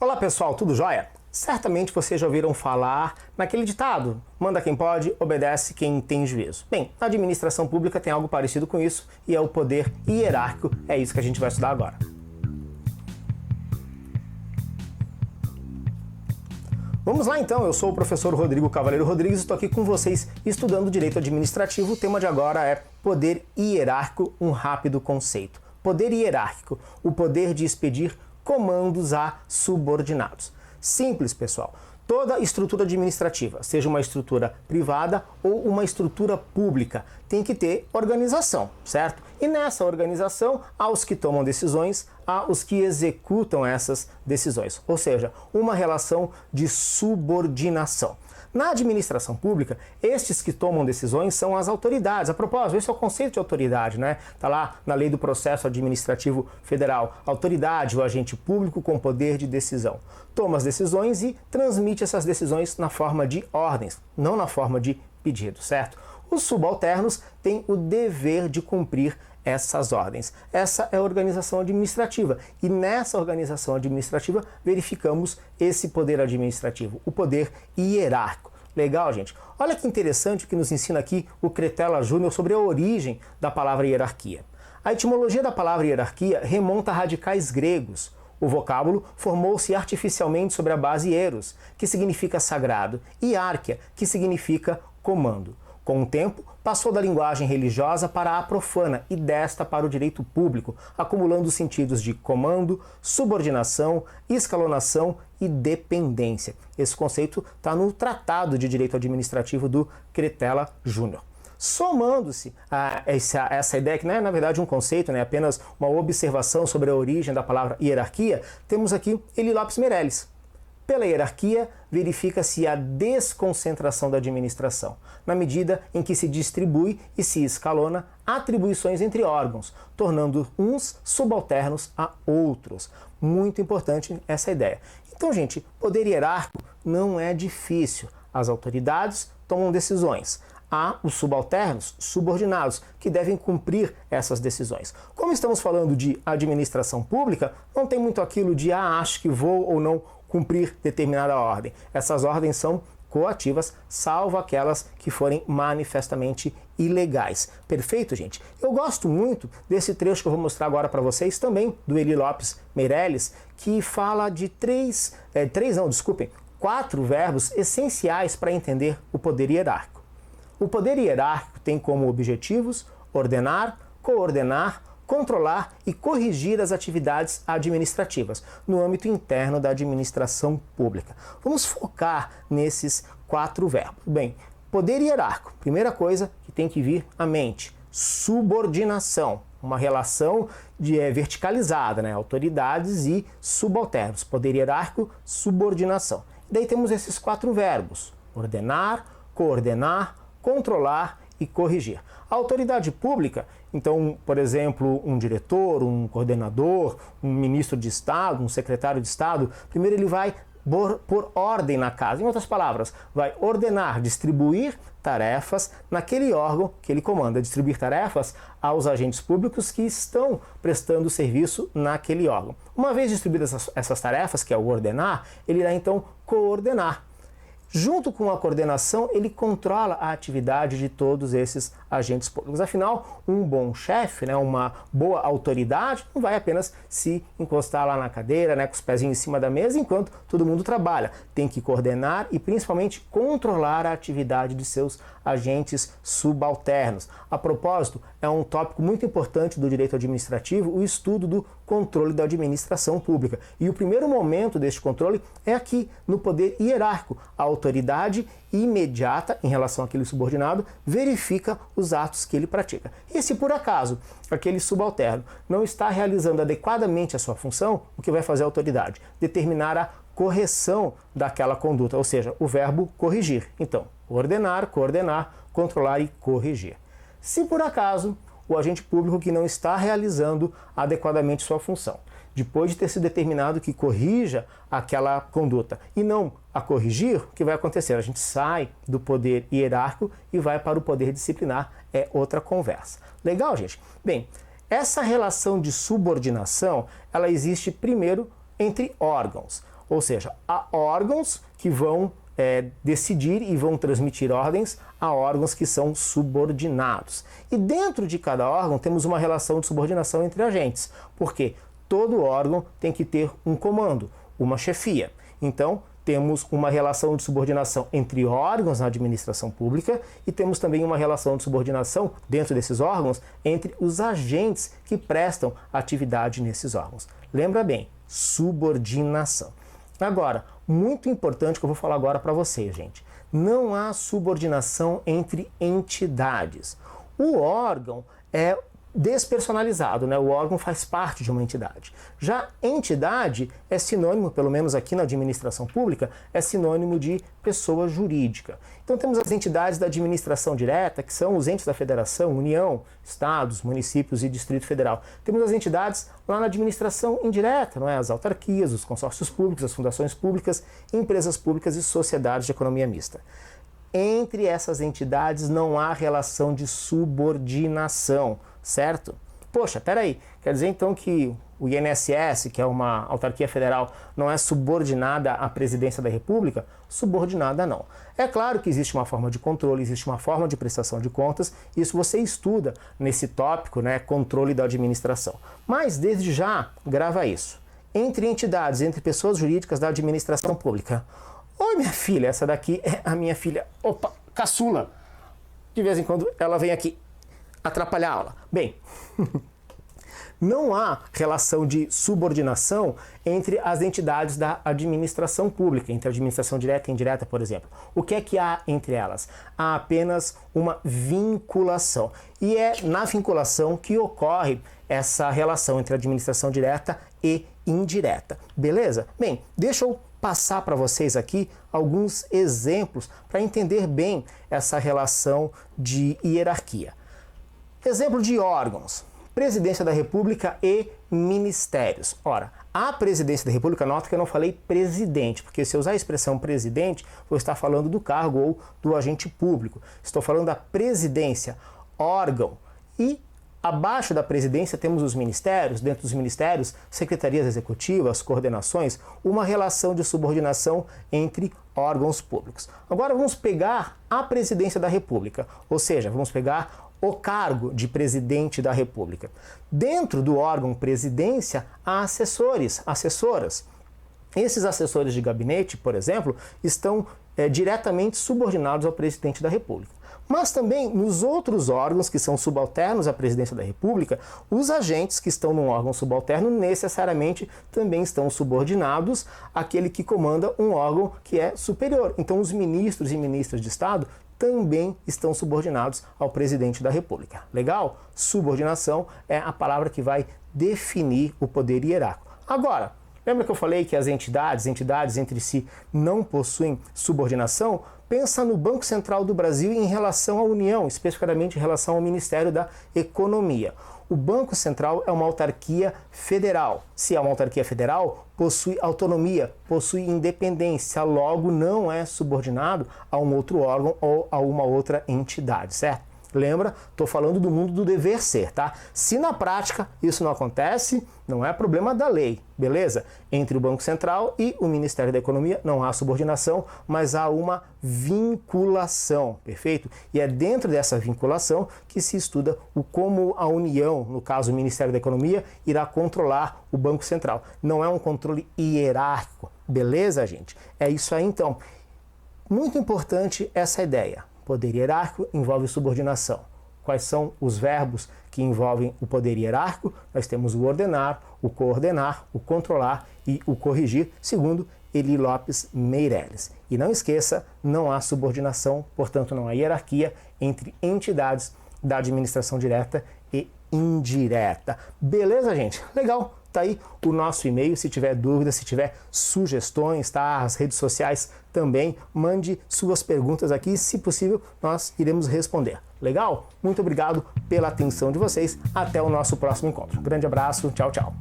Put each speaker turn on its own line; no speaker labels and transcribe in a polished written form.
Olá pessoal, tudo jóia? Certamente vocês já ouviram falar naquele ditado: manda quem pode, obedece quem tem juízo. Bem, na administração pública tem algo parecido com isso e é o poder hierárquico, é isso que a gente vai estudar agora. Vamos lá então, eu sou o professor Rodrigo Cavaleiro Rodrigues e estou aqui com vocês estudando Direito Administrativo. O tema de agora é Poder Hierárquico, um rápido conceito. Poder hierárquico, o poder de expedir comandos a subordinados. Simples, pessoal. Toda estrutura administrativa, seja uma estrutura privada ou uma estrutura pública, tem que ter organização, certo? E nessa organização, há os que tomam decisões, há os que executam essas decisões, ou seja, uma relação de subordinação. Na administração pública, estes que tomam decisões são as autoridades. A propósito, esse é o conceito de autoridade, né? Está lá na Lei do Processo Administrativo Federal. Autoridade, o agente público com poder de decisão. Toma as decisões e transmite essas decisões na forma de ordens, não na forma de pedido, certo? Os subalternos têm o dever de cumprir essas ordens. Essa é a organização administrativa e nessa organização administrativa verificamos esse poder administrativo, o poder hierárquico. Legal, gente? Olha que interessante o que nos ensina aqui o Cretella Júnior sobre a origem da palavra hierarquia. A etimologia da palavra hierarquia remonta a radicais gregos. O vocábulo formou-se artificialmente sobre a base hieros, que significa sagrado, e árquia, que significa comando. Com o tempo, passou da linguagem religiosa para a profana e desta para o direito público, acumulando os sentidos de comando, subordinação, escalonação e dependência. Esse conceito está no Tratado de Direito Administrativo do Cretella Júnior. Somando-se a essa ideia, que não é na verdade um conceito, né, apenas uma observação sobre a origem da palavra hierarquia, temos aqui Eli Lopes Meirelles. Pela hierarquia, verifica-se a desconcentração da administração, na medida em que se distribui e se escalona atribuições entre órgãos, tornando uns subalternos a outros. Muito importante essa ideia. Então, gente, poder hierárquico não é difícil. As autoridades tomam decisões. Há os subalternos, subordinados, que devem cumprir essas decisões. Como estamos falando de administração pública, não tem muito aquilo de acho que vou ou não cumprir determinada ordem. Essas ordens são coativas, salvo aquelas que forem manifestamente ilegais. Perfeito, gente? Eu gosto muito desse trecho que eu vou mostrar agora para vocês, também do Eli Lopes Meirelles, que fala de quatro verbos essenciais para entender o poder hierárquico. O poder hierárquico tem como objetivos ordenar, coordenar, controlar e corrigir as atividades administrativas no âmbito interno da administração pública. Vamos focar nesses quatro verbos. Bem, poder hierárquico, primeira coisa que tem que vir à mente, subordinação, uma relação verticalizada, né? Autoridades e subalternos. Poder hierárquico, subordinação. E daí temos esses quatro verbos: ordenar, coordenar, controlar e corrigir. A autoridade pública, então, por exemplo, um diretor, um coordenador, um ministro de Estado, um secretário de Estado, primeiro ele vai pôr ordem na casa. Em outras palavras, vai ordenar, distribuir tarefas naquele órgão que ele comanda, distribuir tarefas aos agentes públicos que estão prestando serviço naquele órgão. Uma vez distribuídas essas tarefas, que é o ordenar, ele irá então coordenar. Junto com a coordenação, ele controla a atividade de todos esses agentes públicos. Afinal, um bom chefe, né, uma boa autoridade, não vai apenas se encostar lá na cadeira, né, com os pezinhos em cima da mesa, enquanto todo mundo trabalha. Tem que coordenar e, principalmente, controlar a atividade de seus agentes subalternos. A propósito, é um tópico muito importante do direito administrativo, o estudo do controle da administração pública. E o primeiro momento deste controle é aqui, no poder hierárquico. A autoridade imediata, em relação àquele subordinado, verifica os atos que ele pratica. E se por acaso aquele subalterno não está realizando adequadamente a sua função, o que vai fazer a autoridade? Determinar a correção daquela conduta, ou seja, o verbo corrigir. Então, ordenar, coordenar, controlar e corrigir. Se por acaso o agente público que não está realizando adequadamente sua função, depois de ter sido determinado que corrija aquela conduta e não a corrigir, o que vai acontecer? A gente sai do poder hierárquico e vai para o poder disciplinar, é outra conversa. Legal, gente? Bem, essa relação de subordinação, ela existe primeiro entre órgãos. Ou seja, há órgãos que vão decidir e vão transmitir ordens a órgãos que são subordinados. E dentro de cada órgão temos uma relação de subordinação entre agentes, porque todo órgão tem que ter um comando, uma chefia. Então, temos uma relação de subordinação entre órgãos na administração pública e temos também uma relação de subordinação dentro desses órgãos entre os agentes que prestam atividade nesses órgãos. Lembra bem, subordinação. Agora, muito importante que eu vou falar agora para vocês, gente. Não há subordinação entre entidades. O órgão é despersonalizado, né? O órgão faz parte de uma entidade. Já entidade é sinônimo, pelo menos aqui na administração pública, é sinônimo de pessoa jurídica. Então temos as entidades da administração direta, que são os entes da federação, União, estados, municípios e Distrito Federal. Temos as entidades lá na administração indireta, não é? As autarquias, os consórcios públicos, as fundações públicas, empresas públicas e sociedades de economia mista. Entre essas entidades não há relação de subordinação, certo? Poxa, peraí, quer dizer então que o INSS, que é uma autarquia federal, não é subordinada à presidência da República? Subordinada não. É claro que existe uma forma de controle, existe uma forma de prestação de contas, isso você estuda nesse tópico, né, controle da administração. Mas desde já, grava isso. Entre entidades, entre pessoas jurídicas da administração pública. Oi, minha filha, essa daqui é a minha filha, opa, caçula. De vez em quando ela vem aqui atrapalhar a aula. Bem, não há relação de subordinação entre as entidades da administração pública, entre a administração direta e indireta, por exemplo. O que é que há entre elas? Há apenas uma vinculação. E é na vinculação que ocorre essa relação entre a administração direta e indireta. Beleza? Bem, deixa eu passar para vocês aqui alguns exemplos para entender bem essa relação de hierarquia. Exemplo de órgãos: Presidência da República e ministérios. Ora, a Presidência da República, nota que eu não falei presidente, porque se eu usar a expressão presidente, vou estar falando do cargo ou do agente público. Estou falando da presidência, órgão. E abaixo da presidência temos os ministérios, dentro dos ministérios, secretarias executivas, coordenações, uma relação de subordinação entre órgãos públicos. Agora vamos pegar a Presidência da República, ou seja, vamos pegar o cargo de presidente da República. Dentro do órgão presidência há assessores, assessoras. Esses assessores de gabinete, por exemplo, estão diretamente subordinados ao presidente da República. Mas também nos outros órgãos que são subalternos à presidência da República, os agentes que estão num órgão subalterno necessariamente também estão subordinados àquele que comanda um órgão que é superior. Então os ministros e ministras de Estado também estão subordinados ao presidente da República. Legal? Subordinação é a palavra que vai definir o poder hierárquico. Agora, lembra que eu falei que as entidades entre si não possuem subordinação? Pensa no Banco Central do Brasil em relação à União, especificamente em relação ao Ministério da Economia. O Banco Central é uma autarquia federal. Se é uma autarquia federal, possui autonomia, possui independência, logo não é subordinado a um outro órgão ou a uma outra entidade, certo? Lembra? Estou falando do mundo do dever ser, tá? Se na prática isso não acontece, não é problema da lei, beleza? Entre o Banco Central e o Ministério da Economia não há subordinação, mas há uma vinculação, perfeito? E é dentro dessa vinculação que se estuda o como a União, no caso o Ministério da Economia, irá controlar o Banco Central. Não é um controle hierárquico, beleza, gente? É isso aí então. Muito importante essa ideia. Poder hierárquico envolve subordinação. Quais são os verbos que envolvem o poder hierárquico? Nós temos o ordenar, o coordenar, o controlar e o corrigir, segundo Eli Lopes Meireles. E não esqueça, não há subordinação, portanto não há hierarquia entre entidades da administração direta e indireta. Beleza, gente? Legal! Tá aí o nosso e-mail, se tiver dúvidas, se tiver sugestões, tá? As redes sociais também, mande suas perguntas aqui, se possível, nós iremos responder. Legal? Muito obrigado pela atenção de vocês, até o nosso próximo encontro. Grande abraço, tchau, tchau.